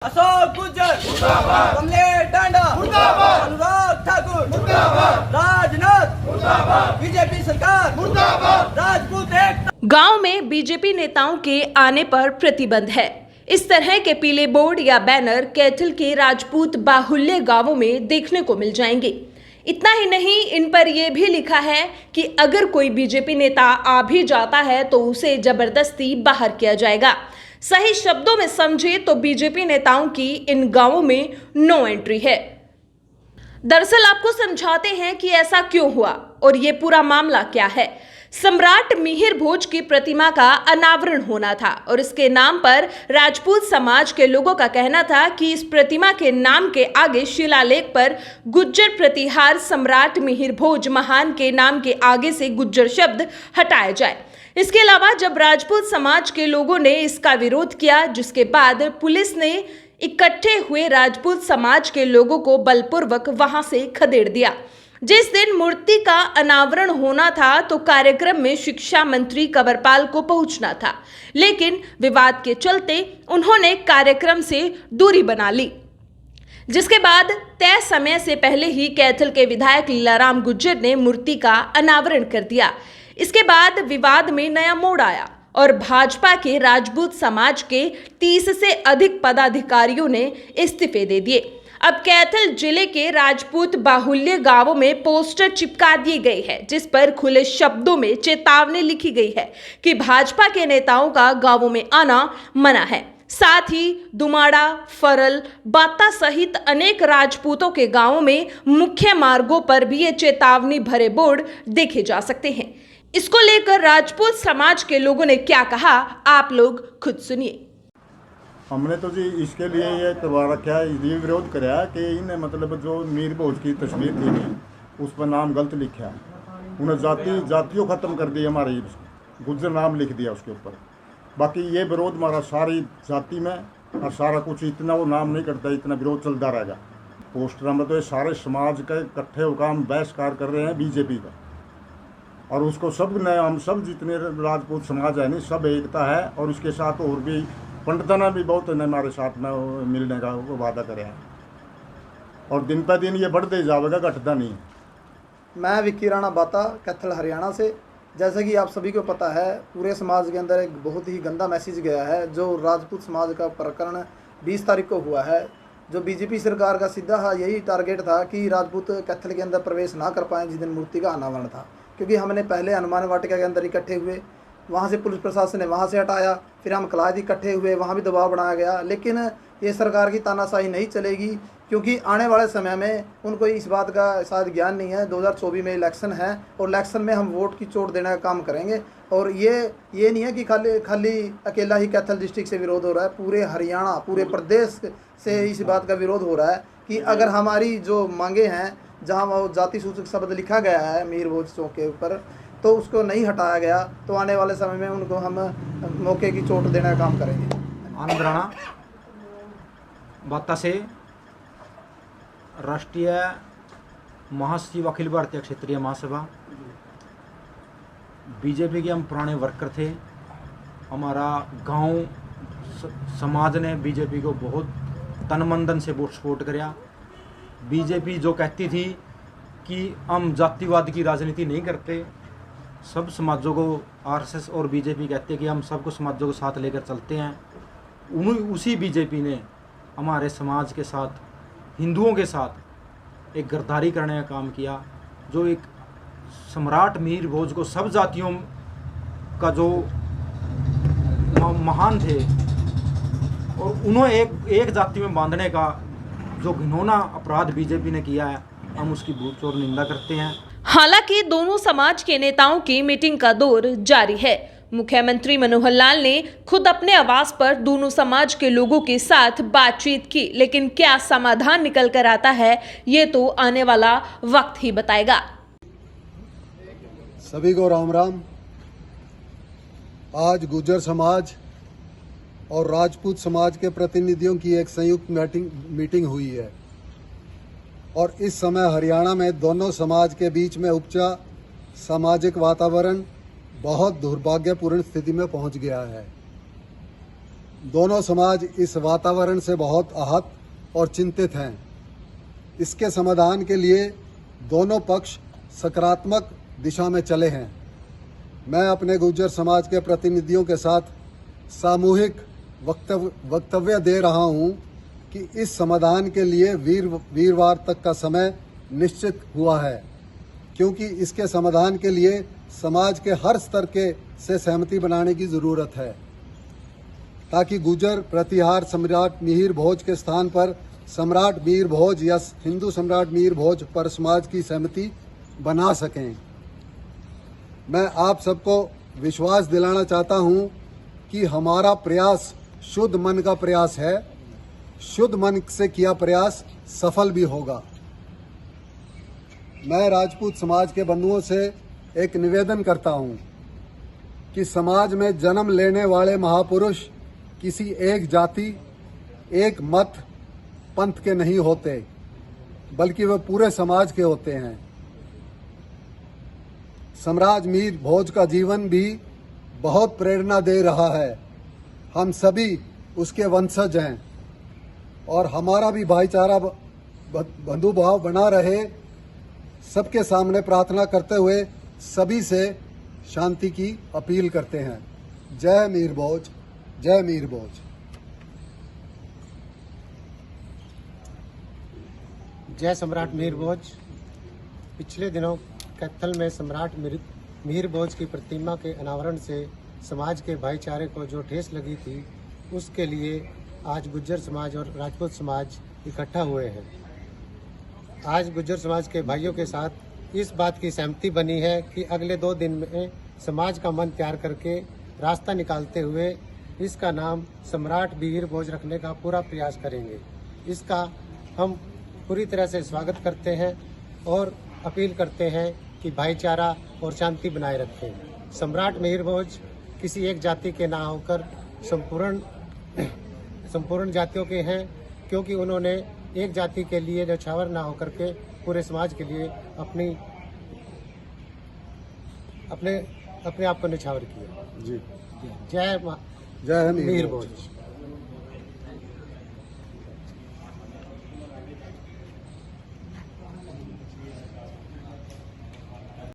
अशोक गुज्जर मुर्दाबाद, कमलेश टांडा मुर्दाबाद, अनुराग ठाकुर मुर्दाबाद, राजनाथ मुर्दाबाद, बीजेपी सरकार मुर्दाबाद, राजपूत एक। गांव में बीजेपी नेताओं के आने पर प्रतिबंध है। इस तरह के पीले बोर्ड या बैनर कैथल के राजपूत बाहुल्य गांवों में देखने को मिल जाएंगे। इतना ही नहीं, इन पर यह भी लिखा है कि अगर कोई बीजेपी नेता आ भी जाता है तो उसे जबरदस्ती बाहर किया जाएगा। सही शब्दों में समझे तो बीजेपी नेताओं की इन गांवों में नो एंट्री है। दरअसल आपको समझाते हैं कि ऐसा क्यों हुआ और ये पूरा मामला क्या है। सम्राट मिहिर भोज की प्रतिमा का अनावरण होना था और इसके नाम पर राजपूत समाज के लोगों का कहना था कि इस प्रतिमा के नाम के आगे शिलालेख पर गुज्जर प्रतिहार सम्राट मिहिर भोज महान के नाम के आगे से गुज्जर शब्द हटाया जाए। इसके अलावा जब राजपूत समाज के लोगों ने इसका विरोध किया, जिसके बाद पुलिस ने इकट्ठे हुए राजपूत समाज के लोगों को बलपूर्वक वहां से खदेड़ दिया। जिस दिन मूर्ति का अनावरण होना था तो कार्यक्रम में शिक्षा मंत्री कंवरपाल को पहुंचना था, लेकिन विवाद के चलते उन्होंने कार्यक्रम से दूरी बना ली। जिसके बाद तय समय से पहले ही कैथल के विधायक लीलाराम गुज्जर ने मूर्ति का अनावरण कर दिया। इसके बाद विवाद में नया मोड़ आया और भाजपा के राजपूत समाज के 30 से अधिक पदाधिकारियों ने इस्तीफे दे दिए। अब कैथल जिले के राजपूत बाहुल्य गांवों में पोस्टर चिपका दिए गए हैं, जिस पर खुले शब्दों में चेतावनी लिखी गई है कि भाजपा के नेताओं का गांवों में आना मना है। साथ ही दुमाड़ा, फरल, बाता सहित अनेक राजपूतों के गांवों में मुख्य मार्गों पर भी ये चेतावनी भरे बोर्ड देखे जा सकते हैं। इसको लेकर राजपूत समाज के लोगों ने क्या कहा, आप लोग खुद सुनिए। हमने तो जी इसके लिए ये करवा रखा है, ये विरोध कराया कि इन्हें मतलब जो मीर भोज की तस्वीर थी नहीं, उस पर नाम गलत लिखा है। उन्हें जातियों ख़त्म कर दी, हमारे गुज्जर नाम लिख दिया उसके ऊपर। बाकी ये विरोध हमारा सारी जाति में और सारा कुछ इतना वो नाम नहीं करता, इतना विरोध चलता रहेगा। पोस्टर में तो ये सारे समाज का इकट्ठे होकर हम बहिष्कार कर रहे हैं बीजेपी का, और उसको सब ने हम सब जितने राजपूत समाज है नहीं, सब एकता है। और उसके साथ और भी पंडिताना भी बहुत ने हमारे साथ में मिलने का वो वादा करे हैं, और दिन पर दिन ये बढ़ते जाएगा, घटता नहीं। मैं विक्की राणा बाता, कैथल हरियाणा से। जैसा कि आप सभी को पता है, पूरे समाज के अंदर एक बहुत ही गंदा मैसेज गया है। जो राजपूत समाज का प्रकरण 20 तारीख को हुआ है, जो बीजेपी सरकार का सीधा यही टारगेट था कि राजपूत कैथल के अंदर प्रवेश ना कर पाएँ जिस दिन मूर्ति का अनावरण था। क्योंकि हमने पहले हनुमान वाटिका के अंदर इकट्ठे हुए, वहाँ से पुलिस प्रशासन ने वहाँ से हटाया, फिर हम कलायद इकट्ठे हुए, वहाँ भी दबाव बनाया गया। लेकिन ये सरकार की तानाशाही नहीं चलेगी, क्योंकि आने वाले समय में उनको इस बात का शायद ज्ञान नहीं है। 2024 में इलेक्शन है और इलेक्शन में हम वोट की चोट देने का काम करेंगे। और ये नहीं है कि खाली अकेला ही कैथल डिस्ट्रिक्ट से विरोध हो रहा है, पूरे हरियाणा, पूरे प्रदेश से इस बात का विरोध हो रहा है कि अगर हमारी जो मांगे हैं, जहाँ वो जाति सूचक शब्द लिखा गया है मिहिर भोज चौक के ऊपर, तो उसको नहीं हटाया गया, तो आने वाले समय में उनको हम मौके की चोट देने का काम करेंगे। आनंद राणा बाता से, राष्ट्रीय महासचिव अखिल भारतीय क्षेत्रीय महासभा। बीजेपी के हम पुराने वर्कर थे। हमारा गांव समाज ने बीजेपी को बहुत तन मन धन से सपोर्ट कराया। बीजेपी जो कहती थी कि हम जातिवाद की राजनीति नहीं करते, सब समाजों को, आरएसएस और बीजेपी कहते हैं कि हम सबको समाजों को साथ लेकर चलते हैं। उसी बीजेपी ने हमारे समाज के साथ, हिंदुओं के साथ एक गद्दारी करने का काम किया। जो एक सम्राट मिहिर भोज को सब जातियों का जो महान थे, और उन्हें एक जाति में बांधने का जो घिनौना अपराध बीजेपी ने किया है, हम उसकी बहुत जोर निंदा करते हैं। हालांकि दोनों समाज के नेताओं की मीटिंग का दौर जारी है। मुख्यमंत्री मनोहर लाल ने खुद अपने आवास पर दोनों समाज के लोगों के साथ बातचीत की, लेकिन क्या समाधान निकल कर आता है, ये तो आने वाला वक्त ही बताएगा। सभी को राम राम। आज गुज्जर समाज और राजपूत समाज के प्रतिनिधियों की एक संयुक्त मीटिंग हुई है, और इस समय हरियाणा में दोनों समाज के बीच में उपजा सामाजिक वातावरण बहुत दुर्भाग्यपूर्ण स्थिति में पहुंच गया है। दोनों समाज इस वातावरण से बहुत आहत और चिंतित हैं। इसके समाधान के लिए दोनों पक्ष सकारात्मक दिशा में चले हैं। मैं अपने गुर्जर समाज के प्रतिनिधियों के साथ सामूहिक वक्तव्य दे रहा हूं कि इस समाधान के लिए वीरवार तक का समय निश्चित हुआ है, क्योंकि इसके समाधान के लिए समाज के हर स्तर से सहमति बनाने की ज़रूरत है, ताकि गुर्जर प्रतिहार सम्राट मिहिर भोज के स्थान पर सम्राट मीर भोज या हिंदू सम्राट मीर भोज पर समाज की सहमति बना सकें। मैं आप सबको विश्वास दिलाना चाहता हूं कि हमारा प्रयास शुद्ध मन का प्रयास है। शुद्ध मन से किया प्रयास सफल भी होगा। मैं राजपूत समाज के बंधुओं से एक निवेदन करता हूं कि समाज में जन्म लेने वाले महापुरुष किसी एक जाति, एक मत, पंथ के नहीं होते, बल्कि वे पूरे समाज के होते हैं। सम्राट मीर भोज का जीवन भी बहुत प्रेरणा दे रहा है। हम सभी उसके वंशज हैं और हमारा भी भाईचारा बंधुभाव बना रहे। सबके सामने प्रार्थना करते हुए सभी से शांति की अपील करते हैं। जय मीर भोज, जय मीर भोज। जय सम्राट मिहिर भोज। पिछले दिनों कैथल में सम्राट मिहिर भोज की प्रतिमा के अनावरण से समाज के भाईचारे को जो ठेस लगी थी, उसके लिए आज गुर्जर समाज और राजपूत समाज इकट्ठा हुए हैं। आज गुर्जर समाज के भाइयों के साथ इस बात की सहमति बनी है कि अगले 2 दिन में समाज का मन तैयार करके रास्ता निकालते हुए इसका नाम सम्राट मिहिर भोज रखने का पूरा प्रयास करेंगे। इसका हम पूरी तरह से स्वागत करते हैं और अपील करते हैं कि भाईचारा और शांति बनाए रखें। सम्राट मिहिर भोज किसी एक जाति के ना होकर संपूर्ण जातियों के हैं, क्योंकि उन्होंने एक जाति के लिए न्यौछावर ना होकर के पूरे समाज के लिए अपने आप को न्यौछावर किया। जी, जय जय मिहिर भोज।